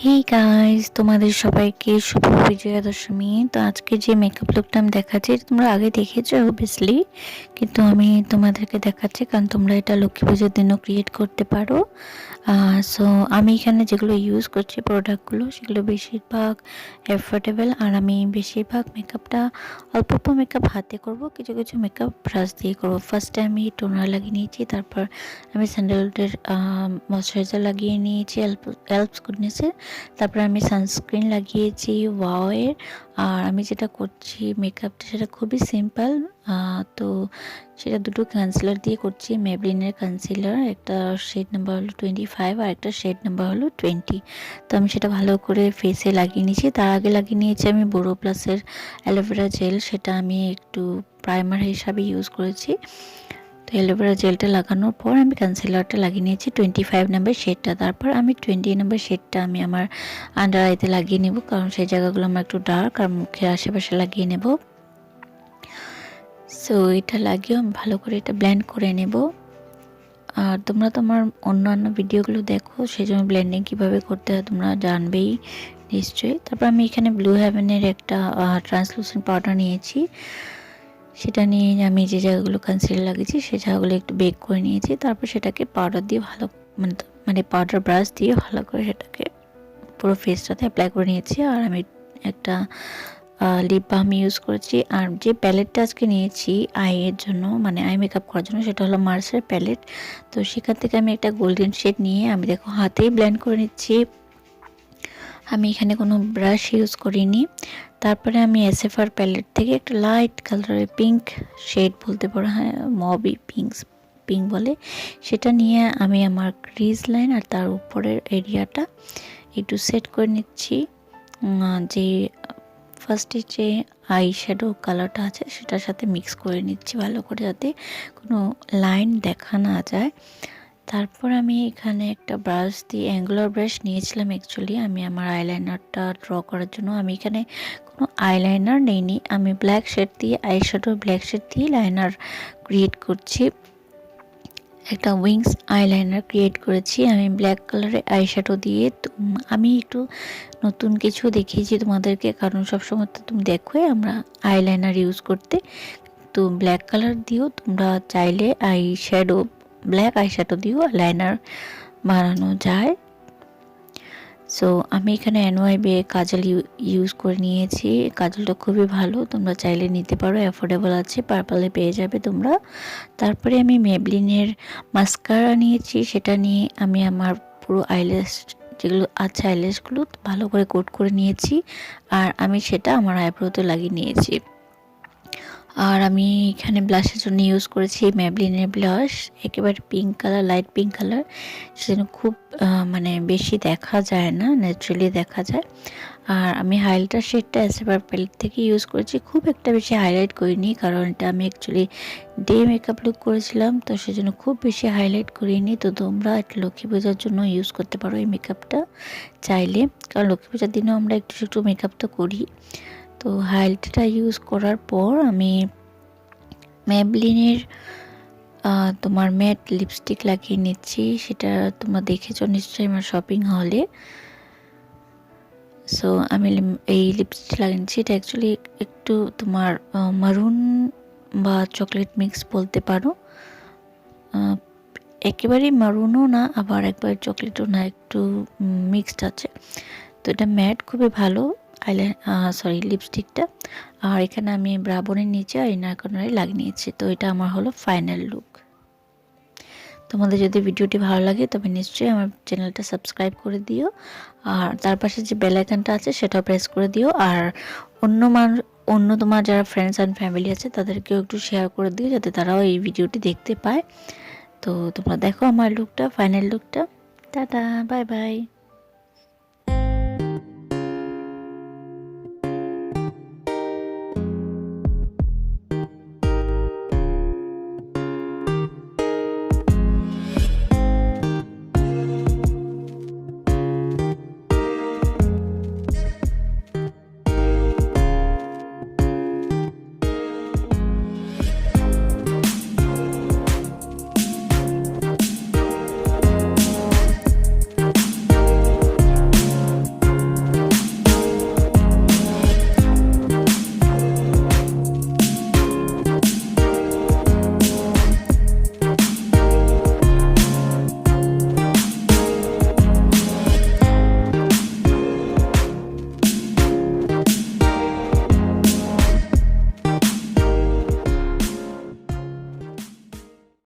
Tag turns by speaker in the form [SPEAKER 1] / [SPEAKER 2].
[SPEAKER 1] Hey guys, তোমাদের সবাইকে শুভ বিজয়া দশমী। তো আজকে যে মেকআপ লুকটা আমি দেখাচ্ছি এটা তোমরা আগে দেখেছো অবভিয়াসলি, কিন্তু আমি তোমাদেরকে দেখাচ্ছি কারণ তোমরা এটা লক্ষ্মী পুজোর দিনও ক্রিয়েট করতে পারো। সো আমি এখানে যেগুলো ইউজ করছি প্রোডাক্টগুলো সেগুলো বেশিরভাগ অ্যাফোর্ডেবল, আর আমি বেশিরভাগ মেকআপটা অল্প অল্প মেকআপ হাতে করব, কিছু কিছু মেকআপ ব্রাশ দিয়ে করব। ফার্স্টে আমি টোনার লাগিয়ে নিয়েছি, তারপর আমি স্যান্ডেলউডের ময়শ্চারাইজার লাগিয়ে নিয়েছি এলপস গুডনেসের, তারপরে আমি সানস্ক্রিন লাগিয়েছি ওয়াওয়ের। আর আমি যেটা করছি মেকআপটা সেটা খুবই সিম্পল, তো সেটা দুটো কনসিলার দিয়ে করছি। মেবলিনের কনসিলার, একটা শেড নাম্বার হলো 25 আর একটা শেড নাম্বার হলো 20। তো আমি সেটা ভালো করে ফেসে লাগিয়ে নিয়েছি। তার আগে লাগিয়ে নিয়েছি আমি বোরো প্লাসের অ্যালোভেরা জেল, সেটা আমি একটু প্রাইমার হিসাবে ইউজ করেছি। তো অ্যালোভেরা জেলটা লাগানোর পর আমি কনসিলারটা লাগিয়ে নিয়েছি 25 নাম্বার শেডটা। তারপর আমি 20 নাম্বার শেডটা আমি আমার আন্ডার আইতে লাগিয়ে নেব, কারণ সেই জায়গাগুলো আমার একটু ডার্ক, আর মুখের আশেপাশে লাগিয়ে নেব। সো এটা লাগিয়ে আমি ভালো করে এটা ব্লেন্ড করে নেব। আর তোমরা তোমার অন্যান্য ভিডিওগুলো দেখো, সেই জন্য ব্লেন্ডিং কীভাবে করতে হয় তোমরা জানবেই নিশ্চয়ই। তারপর আমি এখানে ব্লু হেভেনের একটা ট্রান্সলুসেন্ট পাউডার নিয়েছি, সেটা নিয়ে আমি যে জায়গাগুলো কনসিলার লাগিয়েছি সেই জায়গাগুলো একটু বেক করে নিয়েছি। তারপর সেটাকে পাউডার দিয়ে ভালো মানে পাউডার ব্রাশ দিয়ে ভালো করে সেটাকে পুরো ফেসটাতে অ্যাপ্লাই করে নিয়েছি। আর আমি একটা লিপ বাম ইউজ করেছি। আর যে প্যালেটটা আজকে নিয়েছি আইয়ের জন্য, মানে আই মেকআপ করার জন্য, সেটা হলো মার্সের প্যালেট। তো সেখান থেকে আমি একটা গোল্ডেন শেড নিয়ে আমি দেখো হাতেই ব্লেন্ড করে নিচ্ছি, আমি এখানে কোনো ব্রাশ ইউজ করিনি। তারপরে আমি এসএফআর প্যালেট থেকে একটা লাইট কালারের পিঙ্ক শেড বলতে পারো, হ্যাঁ মবি পিঙ্ক বলে, সেটা নিয়ে আমি আমার ক্রিজ লাইন আর তার উপরের এরিয়াটা একটু সেট করে নিচ্ছি। যে ফার্স্টে যে আই শ্যাডো কালারটা আছে সেটার সাথে মিক্স করে নিচ্ছি ভালো করে, যাতে কোনো লাইন দেখা না যায়। তারপর আমি এখানে একটা ব্রাশ দিয়ে, অ্যাঙ্গুলার ব্রাশ নিয়েছিলাম অ্যাকচুয়ালি আমি আমার আইলাইনারটা ড্র করার জন্য। আমি এখানে কোনো আইলাইনার নেইনি, আমি ব্ল্যাক শেড দিয়ে আইশ্যাডো ব্ল্যাক শেড দিয়ে লাইনার ক্রিয়েট করছি, একটা উইংস আইলাইনার ক্রিয়েট করেছি আমি ব্ল্যাক কালারের আইশ্যাডো দিয়ে। আমি একটু নতুন কিছু দেখিয়েছি তোমাদেরকে, কারণ সবসময় তো তুমি দেখোই আমরা আইলাইনার ইউজ করতে, তো ব্ল্যাক কালার দিয়েও তোমরা চাইলে ব্ল্যাক আইশ্যাডো দিয়েও লাইনার বানানো যায়। সো আমি এখানে এনওয়াইবি কাজল ইউজ করে নিয়েছি, কাজলটা খুবই ভালো, তোমরা চাইলে নিতে পারো, অ্যাফোর্ডেবল আছে, পার্পলে পেয়ে যাবে তোমরা। তারপরে আমি মেবলিনের মাস্কারা নিয়েছি, সেটা নিয়ে আমি আমার পুরো আইল্যাশ যেগুলো আছে আইল্যাশগুলো ভালো করে কোট করে নিয়েছি, আর আমি সেটা আমার আইব্রোতে লাগিয়ে নিয়েছি। আর আমি এখানে ব্লাশের জন্য ইউজ করেছি মেবলিনের ব্লাশ, একেবারে pink colour, light pink colour, সেজন্য খুব মানে বেশি দেখা যায় না, ন্যাচারালি দেখা যায়। আর আমি হাইলাইটার শেডটা এসএফআর প্যালেট থেকে ইউজ করেছি, খুব একটা বেশি হাইলাইট করিনি, কারণ এটা আমি অ্যাকচুয়ালি ডে মেকআপ লুক করেছিলাম, তো সেজন্য খুব বেশি হাইলাইট করিনি। তো তোমরা একটা লক্ষ্মী পূজার জন্য ইউজ করতে পারো এই মেকআপটা চাইলে, কারণ লক্ষ্মী পূজার দিনেও আমরা একটু একটু মেকআপ তো করি। তো হাইলাইটারটা ইউজ করার পর আমি মেবলিনের তোমার ম্যাট লিপস্টিক লাগিয়ে নিচ্ছি, সেটা তোমরা দেখেছো নিশ্চয়ই আমার শপিং হলে। সো আমি এই লিপস্টিক লাগিয়ে নিচ্ছি, এটা অ্যাকচুয়ালি একটু তোমার মারুন বা চকলেট মিক্স বলতে পারো, একেবারেই মারুনও না আবার একবার চকলেটও না, একটু মিক্সড আছে। তো এটা ম্যাট খুবই ভালো লিপস্টিকটা। আর এখানে আমি ব্রাবনের নিচে আর ইনার কর্নারে লাগিয়ে নিয়েছি। তো এটা আমার হলো ফাইনাল লুক। তোমাদের যদি ভিডিওটি ভালো লাগে তবে নিশ্চয়ই আমার চ্যানেলটা সাবস্ক্রাইব করে দিও, আর তার পাশে যে বেল আইকনটা আছে সেটাও প্রেস করে দিও। আর অন্য তোমার যারা ফ্রেন্ডস অ্যান্ড ফ্যামিলি আছে তাদেরকেও একটু শেয়ার করে দিও, যাতে তারাও এই ভিডিওটি দেখতে পায়। তো তোমরা দেখো আমার লুকটা, ফাইনাল লুকটা। Tata, bye bye.